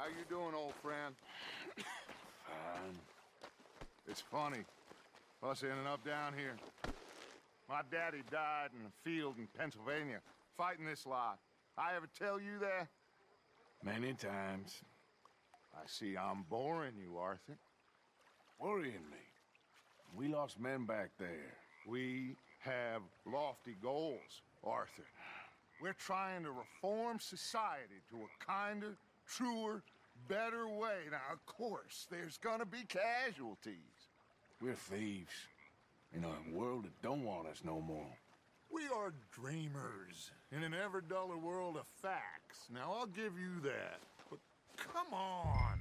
How you doing, old friend? Fine. It's funny, us ending up down here. My daddy died in a field in Pennsylvania, fighting this lot. I ever tell you that? Many times. I see I'm boring you, Arthur. Worrying me. We lost men back there. We have lofty goals, Arthur. We're trying to reform society to a kinder, truer, better way. Now, of course, there's gonna be casualties. We're thieves. In a world that don't want us no more. We are dreamers in an ever duller world of facts. Now, I'll give you that. But come on.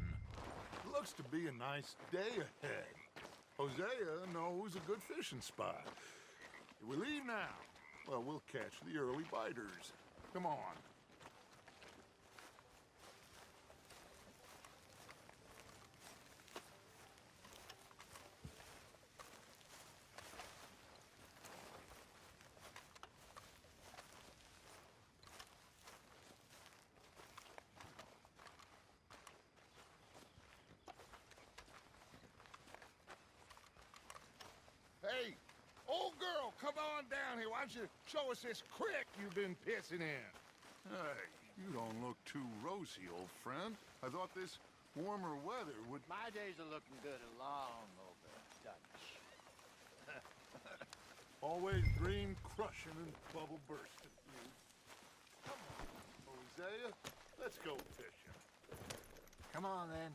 It looks to be a nice day ahead. Hosea knows a good fishing spot. If we leave now, well, we'll catch the early biters. Come on. Hey, old girl, come on down here. Why don't you show us this creek you've been pissing in? Hey, you don't look too rosy, old friend. I thought this warmer weather would... My days are looking good and long over, Dutch. Always green crushing and bubble bursting. Come on, Hosea. Let's go fishing. Come on, then.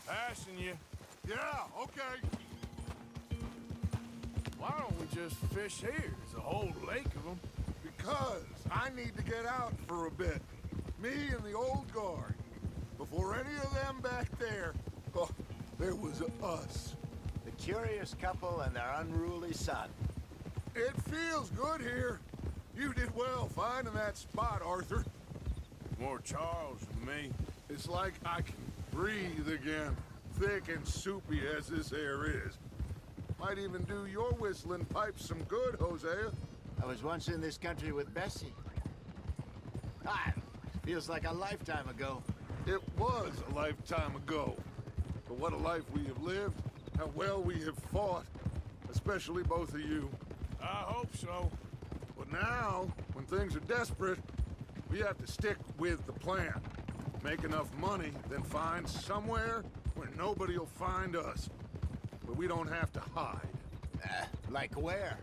Passing you. Yeah, okay. Why don't we just fish here? There's a whole lake of them. Because I need to get out for a bit. Me and the old guard. Before any of them back there, oh, there was us. The curious couple and their unruly son. It feels good here. You did well finding that spot, Arthur. More Charles than me. It's like I can breathe again, thick and soupy as this air is. Might even do your whistling pipes some good, Hosea. I was once in this country with Bessie. Feels like a lifetime ago. It was a lifetime ago. But what a life we have lived, how well we have fought, especially both of you. I hope so. But now, when things are desperate, we have to stick with the plan. Make enough money, then find somewhere where nobody will find us. Where we don't have to hide. Like where?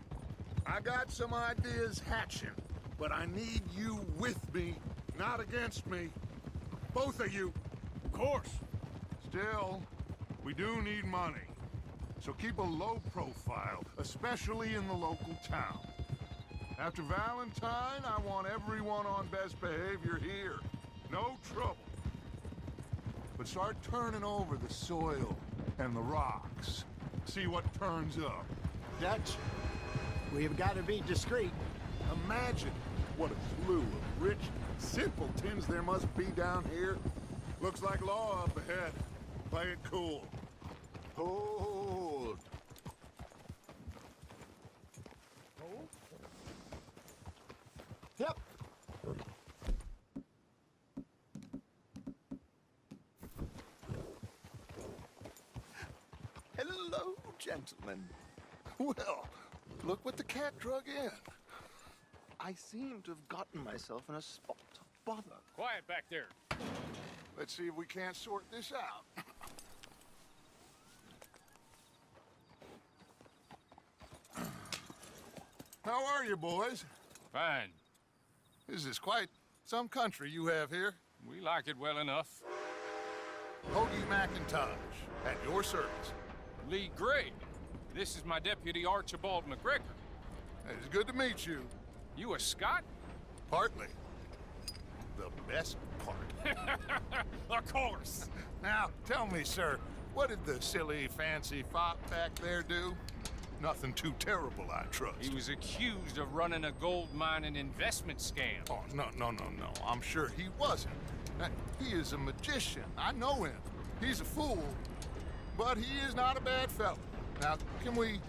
I got some ideas hatching, but I need you with me, not against me. Both of you. Of course. Still, we do need money. So keep a low profile, especially in the local town. After Valentine, I want everyone on best behavior here. No trouble. But start turning over the soil and the rocks. See what turns up. Dutch, we've got to be discreet. Imagine what a slew of rich simpletons there must be down here. Looks like law up ahead. Play it cool. Hold. Yep. Hello, gentlemen. Well, look what the cat drug in. I seem to have gotten myself in a spot of bother. Quiet back there. Let's see if we can't sort this out. How are you, boys? Fine. This is quite some country you have here. We like it well enough. Hoagie McIntosh, at your service. Lee Gray. This is my deputy Archibald McGregor. It's good to meet you. You a Scot? Partly. The best part. Of course. Now, tell me, sir, what did the silly, fancy fop back there do? Nothing too terrible, I trust. He was accused of running a gold mining investment scam. Oh, no. I'm sure he wasn't. He is a magician. I know him. He's a fool, but he is not a bad fellow. Now, can we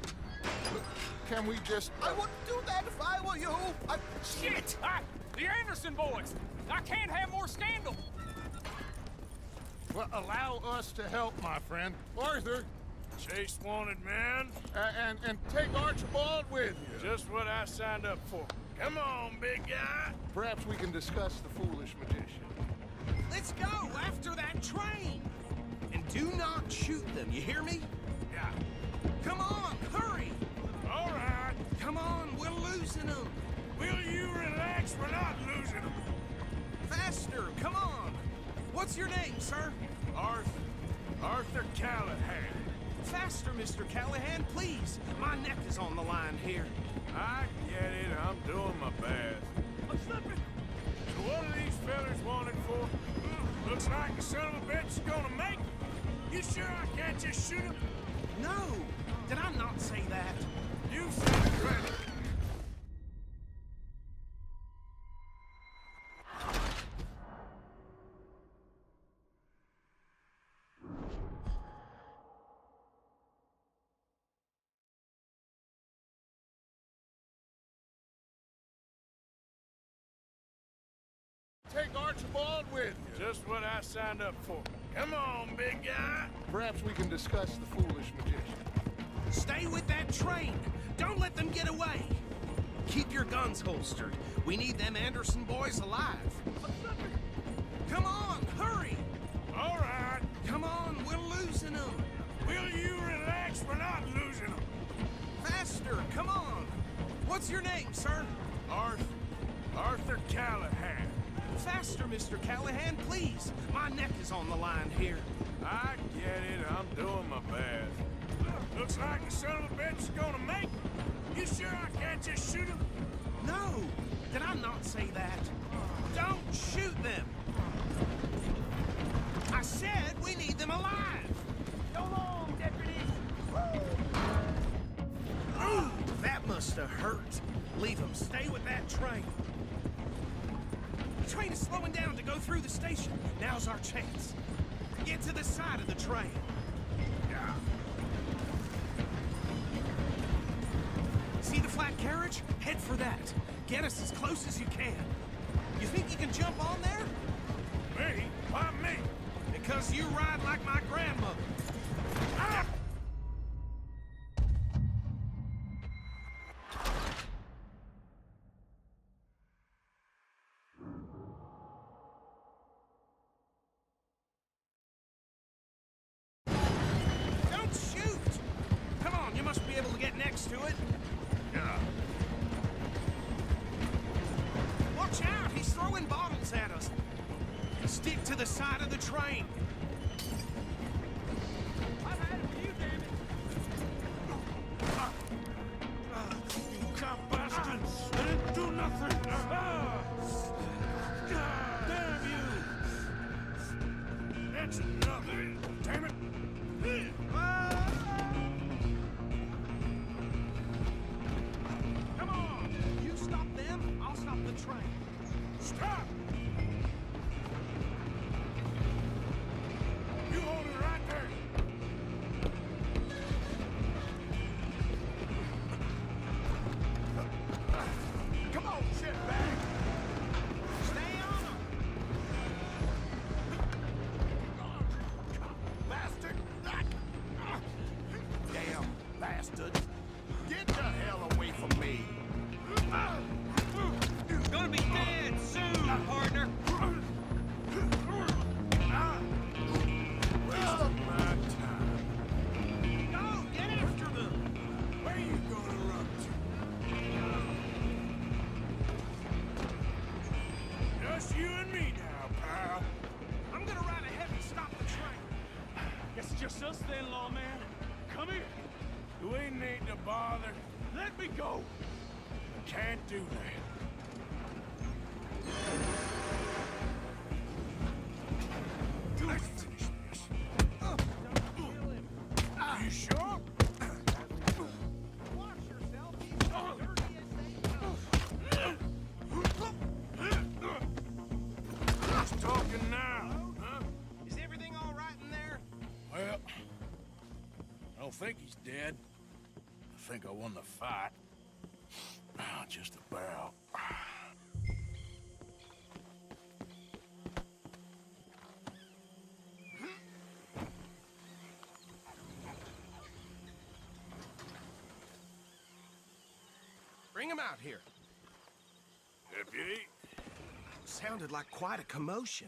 just... I wouldn't do that if I were you. Shit! The Anderson boys! I can't have more scandal! Well, allow us to help, my friend. Arthur, Chase wanted man. and take Archibald with you. Just what I signed up for. Come on, big guy. Perhaps we can discuss the foolish magician. Let's go after that train! And do not shoot them, you hear me? Yeah. Come on, hurry! All right. Come on, we're losing them! Will you relax? We're not losing them. Faster, come on! What's your name, sir? Arthur Callahan. Faster, Mr. Callahan, please! My neck is on the line here. I get it. I'm doing my best. I'm slipping! So what are these fellas wanted for? Looks like the son of a bitch is gonna make it. You sure I can't just shoot him? No! Did I not say that? You said it right. Take Archibald with you. Just what I signed up for. Come on, big guy. Perhaps we can discuss the foolish magician. Stay with that train! Don't let them get away! Keep your guns holstered. We need them Anderson boys alive. Come on, hurry! All right. Come on, we're losing them! Will you relax? We're not losing them. Faster, come on! What's your name, sir? Arthur Callahan. Faster, Mr. Callahan, please! My neck is on the line here. I get it. I'm doing my best. Looks like the son of a bitch is gonna make it. You sure I can't just shoot him? No! Did I not say that? Don't shoot them! I said we need them alive! Go on, deputies! Ooh, that must have hurt. Leave them. Stay with that train. The train is slowing down to go through the station. Now's our chance. Get to the side of the train. Yeah. See the flat carriage? Head for that. Get us as close as you can. You think you can jump on there? Me? Why me? Because you ride like my grandmother. Ah! Don't shoot! Come on, you must be able to get next to it. Yeah. Watch out, he's throwing bottles at us. Stick to the side of the train. I've had it for you, damn it. You cop bastards! I didn't do nothing! Damn you! That's enough! Damn it! Come on! You stop them, I'll stop the train. Stop! You hold it right there! Come on, shitbag! Stay on them! Bastard! Damn bastard. Get the hell away from me. Gonna be dead soon, partner! Waste of my time. Go, get after them! Where you gonna run to? Just you and me now, pal. I'm gonna ride ahead and stop the train. Guess it's just us then, lawman. Come here. Do we need to bother? Let me go. Can't do that. Let's finish this. You sure? talking now, huh? Is everything all right in there? Well, I don't think he's dead. I think I won the fight. Just about. Bring him out here. Deputy, Sounded like quite a commotion.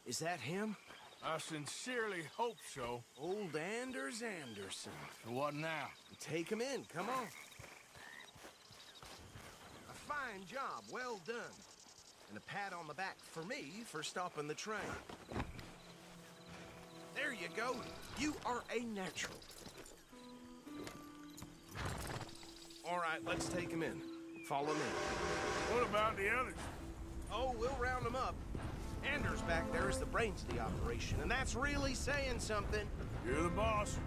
Is that him? I sincerely hope so. Old Anders Anderson. What now? Take him in, come on. A fine job, well done. And a pat on the back for me for stopping the train. There you go. You are a natural. All right, let's take him in. Follow me. What about the others? Oh, we'll round them up. Anders back there is the brains of the operation, and that's really saying something. You're the boss.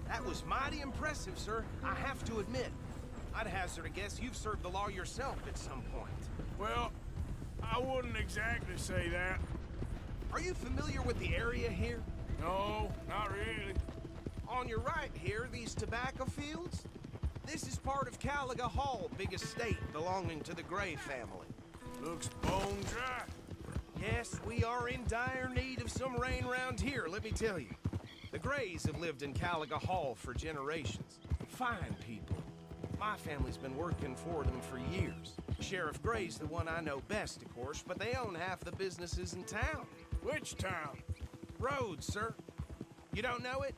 That was mighty impressive, sir. I have to admit. I'd hazard a guess you've served the law yourself at some point. Well, I wouldn't exactly say that. Are you familiar with the area here? No, not really. On your right here, these tobacco fields? This is part of Caliga Hall, big estate belonging to the Gray family. Looks bone dry. Yes, we are in dire need of some rain round here, let me tell you. The Grays have lived in Caliga Hall for generations. Fine people. My family's been working for them for years. Sheriff Gray's the one I know best, of course, but they own half the businesses in town. Which town? Rhodes, sir. You don't know it?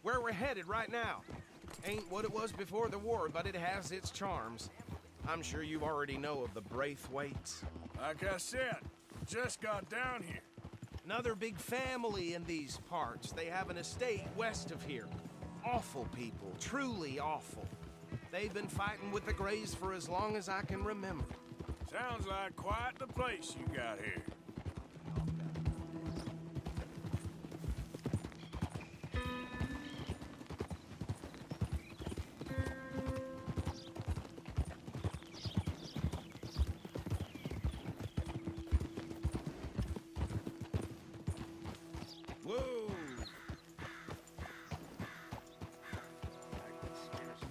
Where we're headed right now. Ain't what it was before the war, but it has its charms. I'm sure you already know of the Braithwaites. Like I said, just got down here. Another big family in these parts. They have an estate west of here. Awful people, truly awful. They've been fighting with the Grays for as long as I can remember. Sounds like quite the place you got here. Whoa!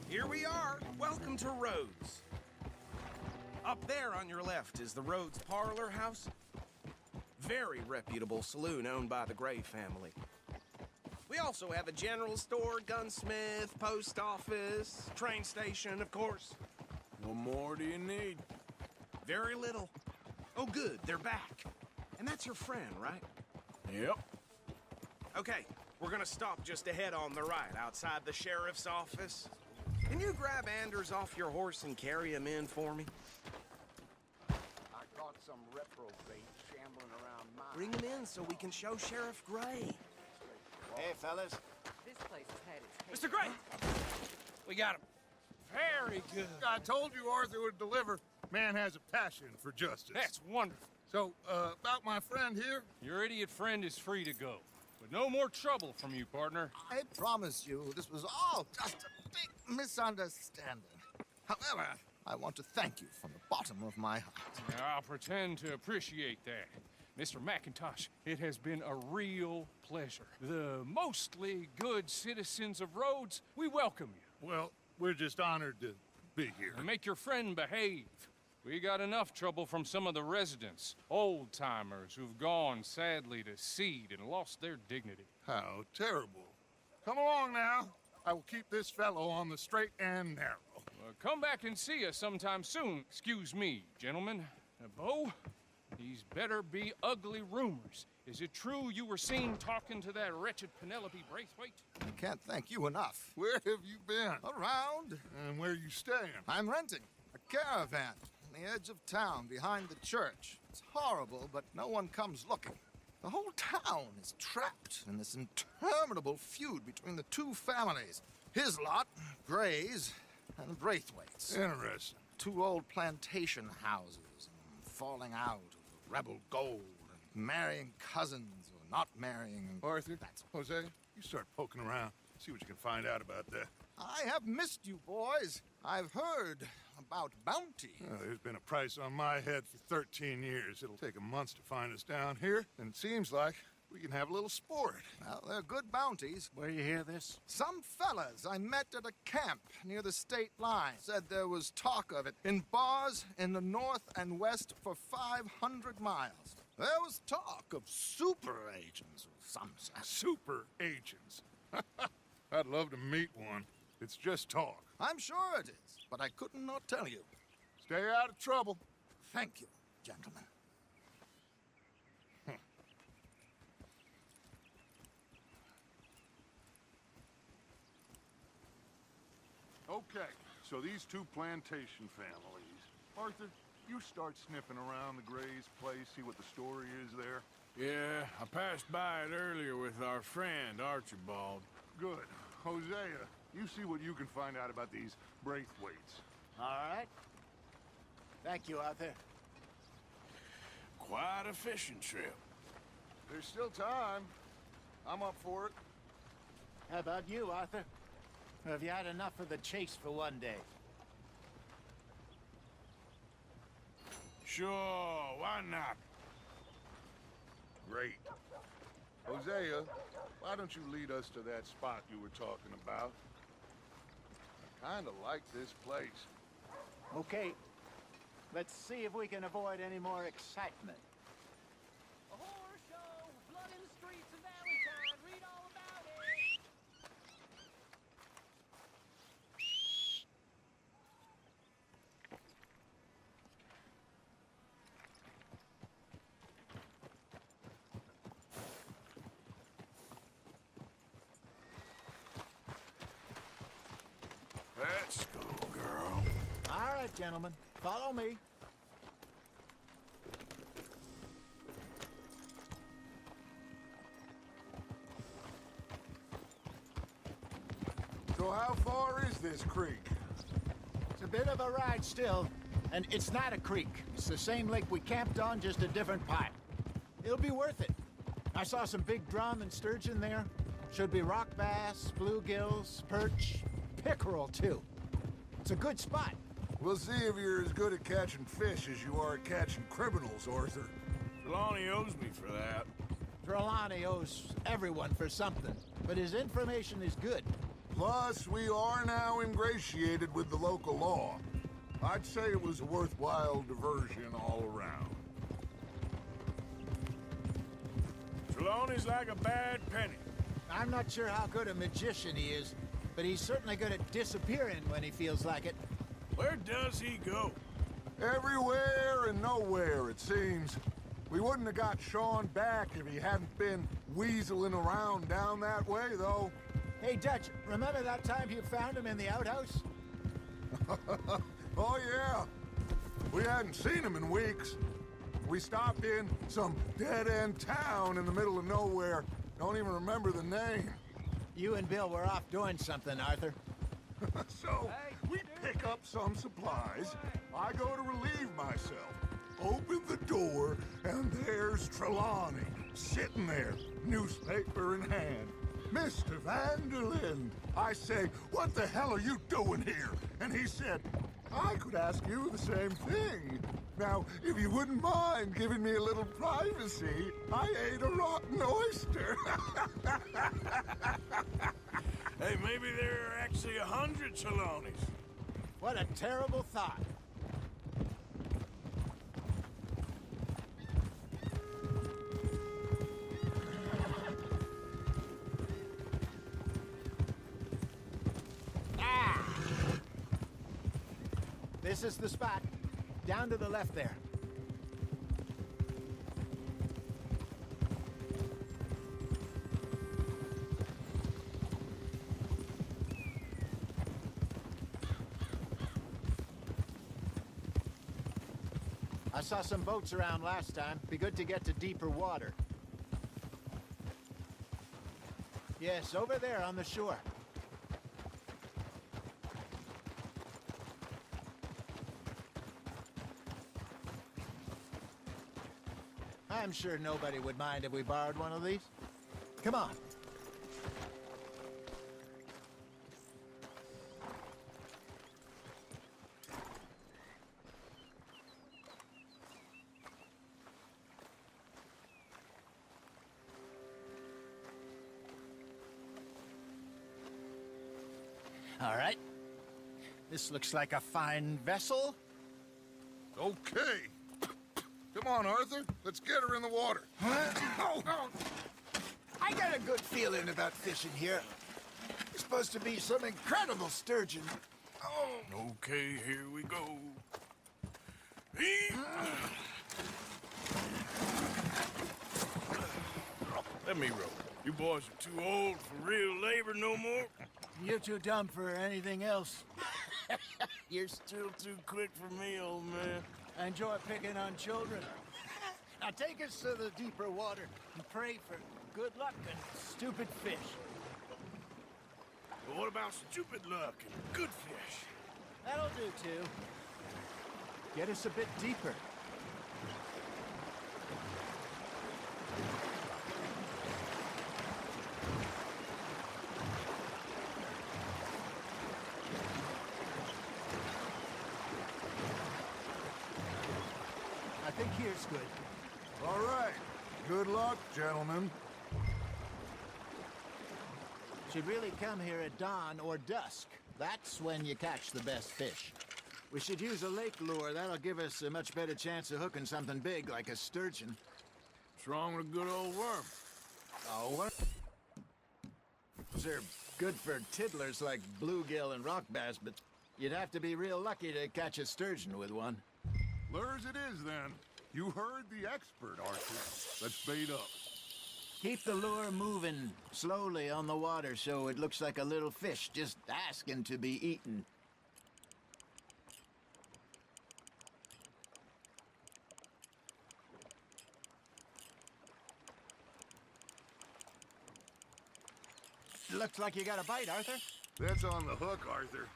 Here we are. Welcome to Rhodes. Up there on your left is the Rhodes Parlor House. Very reputable saloon owned by the Gray family. We also have a general store, gunsmith, post office, train station, of course. What more do you need? Very little. Oh, good, they're back. And that's your friend, right? Yep. Okay, we're gonna stop just ahead on the right, outside the sheriff's office. Can you grab Anders off your horse and carry him in for me? I caught some reprobate shambling around mine. Bring him in so we can show Sheriff Gray. Hey, fellas. This place has had its Mr. Gray! We got him. Very good. I told you Arthur would deliver. Man has a passion for justice. That's wonderful. So, about my friend here, Your idiot friend is free to go. But no more trouble from you, partner. I promise you, this was all just a big misunderstanding. However, I want to thank you from the bottom of my heart. I'll pretend to appreciate that. Mr. McIntosh, it has been a real pleasure. The mostly good citizens of Rhodes, we welcome you. well, we're just honored to be here. And make your friend behave. We got enough trouble from some of the residents, old-timers who've gone, sadly, to seed and lost their dignity. How terrible. Come along now. I will keep this fellow on the straight and narrow. Come back and see us sometime soon. Excuse me, gentlemen. Bo, these better be ugly rumors. Is it true you were seen talking to that wretched Penelope Braithwaite? I can't thank you enough. Where have you been? Around, And where you staying? I'm renting a caravan on the edge of town behind the church. It's horrible, but no one comes looking. The whole town is trapped in this interminable feud between the two families. His lot, Gray's, and Braithwaite's. Interesting. Two old plantation houses, and falling out over rebel gold, and marrying cousins or not marrying. And Arthur, That's Jose, you start poking around. See what you can find out about that. I have missed you, boys. I've heard about bounty. There's been a price on my head for 13 years. It'll take 'em months to find us down here, and it seems like we can have a little sport. Well, they're good bounties. Where you hear this? Some fellas I met at a camp near the state line said there was talk of it in bars in the north and west for 500 miles. There was talk of super agents of some sort. Super agents. I'd love to meet one. It's just talk. I'm sure it is, but I couldn't not tell you. Stay out of trouble. Thank you, gentlemen. Okay, so these two plantation families. Arthur, you start sniffing around the Gray's place, see what the story is there. Yeah, I passed by it earlier with our friend, Archibald. Good. Hosea, you see what you can find out about these Braithwaites. All right. Thank you, Arthur. Quite a fishing trip. There's still time. I'm up for it. How about you, Arthur? Or have you had enough of the chase for one day? Sure, why not? Great. Hosea, why don't you lead us to that spot you were talking about? I kinda like this place. Okay. Let's see if we can avoid any more excitement. A horror show, blood in the streets of Valentine. Read all about it. Let's go, girl. All right, gentlemen. Follow me. So how far is this creek? It's a bit of a ride still, and it's not a creek. It's the same lake we camped on, just a different part. It'll be worth it. I saw some big drum and sturgeon there. Should be rock bass, bluegills, perch, pickerel too. It's a good spot. We'll see if you're as good at catching fish as you are at catching criminals, Arthur. Trelawney owes me for that. Trelawney owes everyone for something, but his information is good. Plus, we are now ingratiated with the local law. I'd say it was a worthwhile diversion all around. Trelawney's like a bad penny. I'm not sure how good a magician he is, but he's certainly good at disappearing when he feels like it. Where does he go? Everywhere and nowhere, it seems. We wouldn't have got Sean back if he hadn't been weaseling around down that way, though. Hey, Dutch, remember that time you found him in the outhouse? Oh, yeah. We hadn't seen him in weeks. We stopped in some dead-end town in the middle of nowhere. Don't even remember the name. You and Bill were off doing something, Arthur. So, we pick up some supplies. I go to relieve myself. Open the door, and there's Trelawney, sitting there, newspaper in hand. Mr. Vanderlyn. I say, what the hell are you doing here? And he said, I could ask you the same thing. Now, if you wouldn't mind giving me a little privacy, I ate a rotten oyster. Hey, maybe there are actually 100 Trelawneys. What a terrible thought. This is the spot. Down to the left there. I saw some boats around last time. Be good to get to deeper water. Yes, over there on the shore. I'm sure nobody would mind if we borrowed one of these. Come on. All right. This looks like a fine vessel. Okay. Come on, Arthur. Let's get her in the water. Oh, I got a good feeling about fishing here. It's supposed to be some incredible sturgeon. Oh. Okay, here we go. Let me row. You boys are too old for real labor no more. You're too dumb for anything else. You're still too quick for me, old man. I enjoy picking on children. Now take us to the deeper water and pray for good luck and stupid fish. But what about stupid luck and good fish? That'll do, too. Get us a bit deeper. I think here's good. All right. Good luck, gentlemen. Should really come here at dawn or dusk. That's when you catch the best fish. We should use a lake lure. That'll give us a much better chance of hooking something big like a sturgeon. What's wrong with a good old worm? Oh, what? Those are good for tiddlers like bluegill and rock bass, but you'd have to be real lucky to catch a sturgeon with one. Lures it is, then. You heard the expert, Arthur. Let's bait up. Keep the lure moving slowly on the water so it looks like a little fish just asking to be eaten. Looks like you got a bite, Arthur. That's on the hook, Arthur.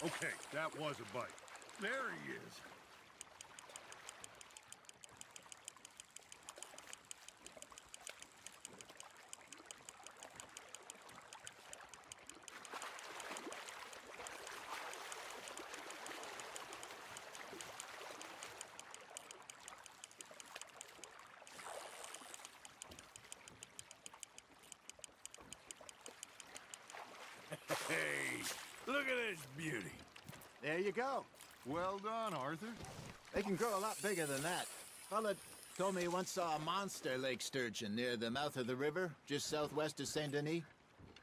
Okay, that was a bite. There he is. Hey, look at this beauty. There you go. Well done, Arthur. They can grow a lot bigger than that. Fella told me he once saw a monster lake sturgeon near the mouth of the river, just southwest of Saint Denis.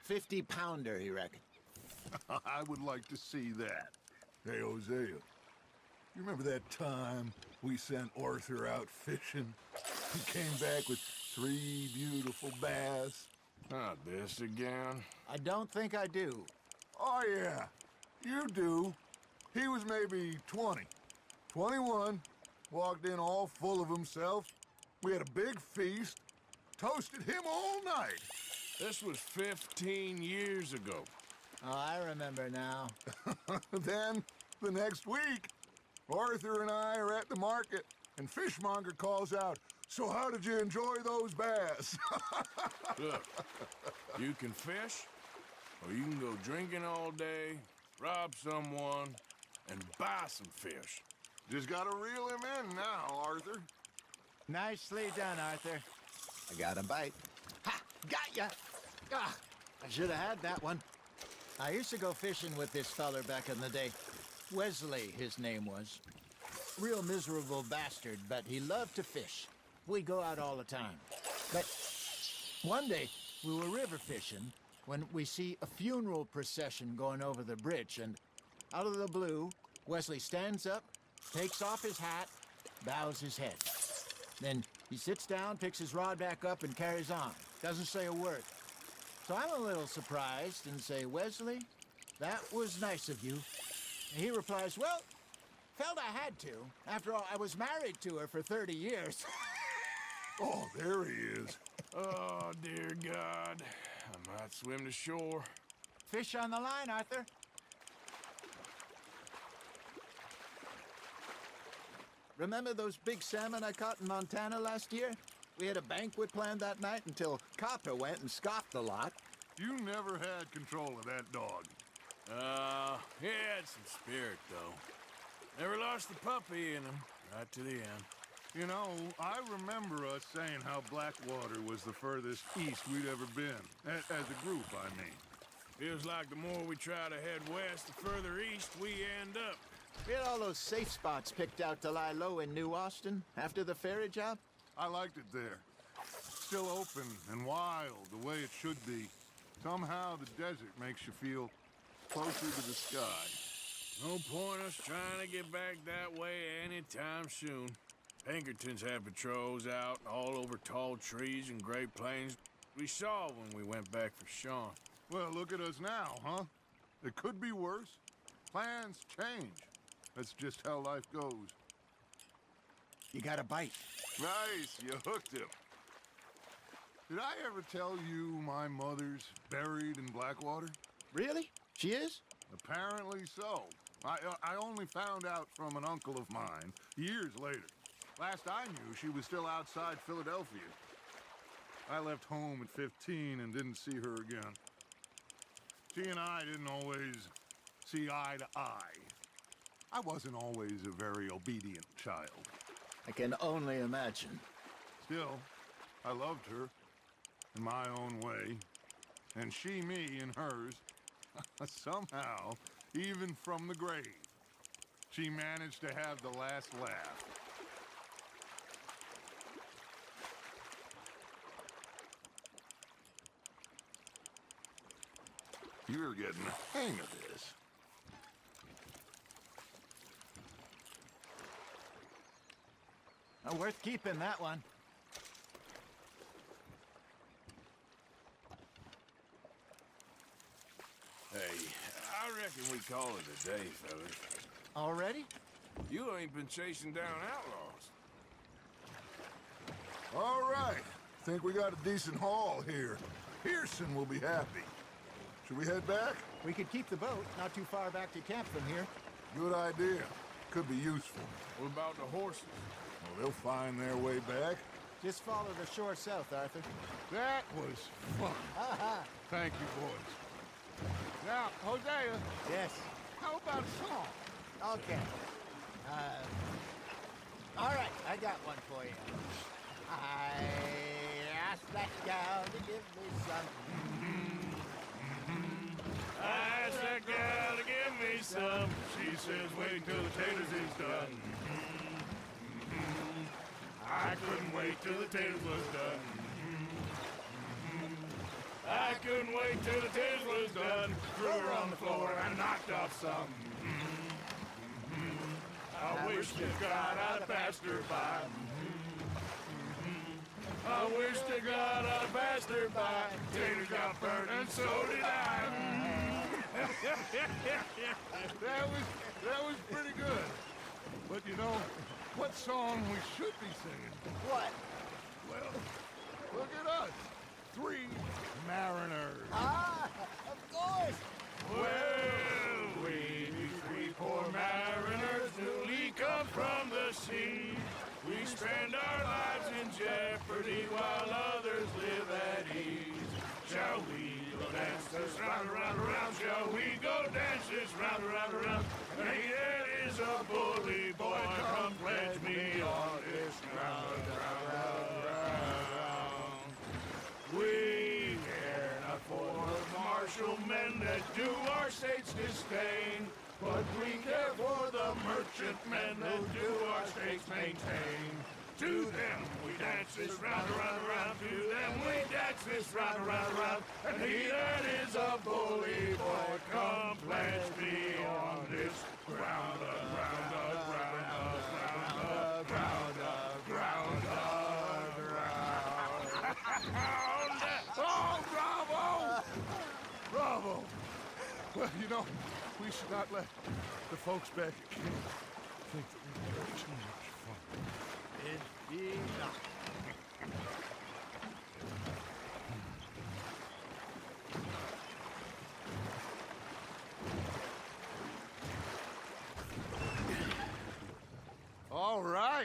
50-pounder, he reckoned. I would like to see that. Hey, Hosea, you remember that time we sent Arthur out fishing? He came back with 3 beautiful bass. Not this again. I don't think I do. Oh, yeah. You do. He was maybe 20. 21. Walked in all full of himself. We had a big feast. Toasted him all night. This was 15 years ago. Oh, I remember now. Then, the next week, Arthur and I are at the market, and Fishmonger calls out, "So how did you enjoy those bass?" Look, you can fish, or you can go drinking all day, rob someone, and buy some fish. Just gotta reel him in now, Arthur. Nicely done, Arthur. I got a bite. Ha! Got ya! Ah, I should have had that one. I used to go fishing with this feller back in the day. Wesley, his name was. Real miserable bastard, but he loved to fish. We'd go out all the time. But one day, we were river fishing when we see a funeral procession going over the bridge, and out of the blue, Wesley stands up, takes off his hat, bows his head. Then he sits down, picks his rod back up, and carries on. Doesn't say a word. So I'm a little surprised and say, "Wesley, that was nice of you." And he replies, "Well, felt I had to. After all, I was married to her for 30 years. Oh, there he is. Oh, dear God. I might swim to shore. Fish on the line, Arthur. Remember those big salmon I caught in Montana last year? We had a banquet planned that night until Copper went and scoffed a lot. You never had control of that dog. He had some spirit, though. Never lost the puppy in him, right to the end. You know, I remember us saying how Blackwater was the furthest east we'd ever been. As a group, I mean. Feels like the more we try to head west, the further east we end up. We had all those safe spots picked out to lie low in New Austin after the ferry job. I liked it there. Still open and wild, the way it should be. Somehow the desert makes you feel closer to the sky. No point us trying to get back that way anytime soon. Pinkertons had patrols out all over tall trees and Great Plains. We saw when we went back for Sean. Well, look at us now, huh? It could be worse. Plans change. That's just how life goes. You got a bite. Nice, you hooked him. Did I ever tell you my mother's buried in Blackwater? Really? She is? Apparently so. I only found out from an uncle of mine years later. Last I knew, she was still outside Philadelphia. I left home at 15 and didn't see her again. She and I didn't always see eye to eye. I wasn't always a very obedient child. I can only imagine. Still, I loved her in my own way, and she me in hers. Somehow, even from the grave, she managed to have the last laugh. You're getting the hang of this. Worth keeping, that one. Hey, I reckon we call it a day, fellas. Already? You ain't been chasing down outlaws. All right. Think we got a decent haul here. Pearson will be happy. Should we head back? We could keep the boat not too far back to camp from here. Good idea. Could be useful. What about the horses? Well, they'll find their way back. Just follow the shore south, Arthur. That was fun. Thank you, boys. Now, Hosea, Yes. how about a song? Okay. All right, I got one for you. I asked that gal to give me some. I asked that gal to give me some. She says, wait till the taters is done. I couldn't wait till the taters was done. I couldn't wait till the taste was done. Threw her on the floor and knocked off some. I wish to God I'd passed her by. I wish to God I passed her by. Taters got burnt and so did I. that was pretty good. But you know, what song we should be singing? What? Well, look at us. 3 mariners. Ah, of course. Well, we 3 poor mariners newly come from the sea. We spend our lives in jeopardy while others live at ease. Shall we go dance this round, around, around? Shall we go dance this round, around, around? Hey, that is a bully boy. Come pledge me on this ground, round, round. We care not for martial men that do our state's disdain, but we care for the merchant men that do our state's maintain. To them we dance this round, around, around. To them we dance this round, around, around. And he that is a bully boy, come pledge me on this ground, ground, ground, ground, ground, ground, ground, ground. Oh, bravo! Bravo! Well, you know, we should not let the folks back at camp think that we're having too much fun. Indeed not. All right.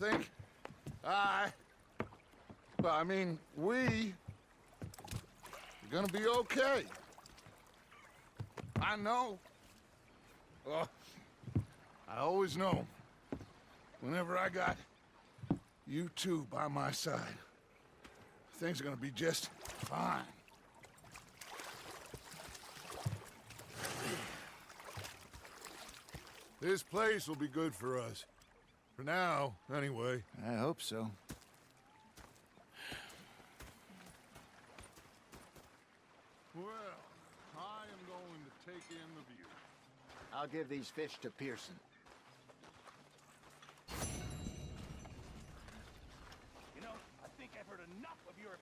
think we are gonna be okay. I know. Well, I always know. Whenever I got you two by my side, things are gonna be just fine. This place will be good for us. For now, anyway. I hope so. Well, I am going to take in the view. I'll give these fish to Pearson. You know, I think I've heard enough of your...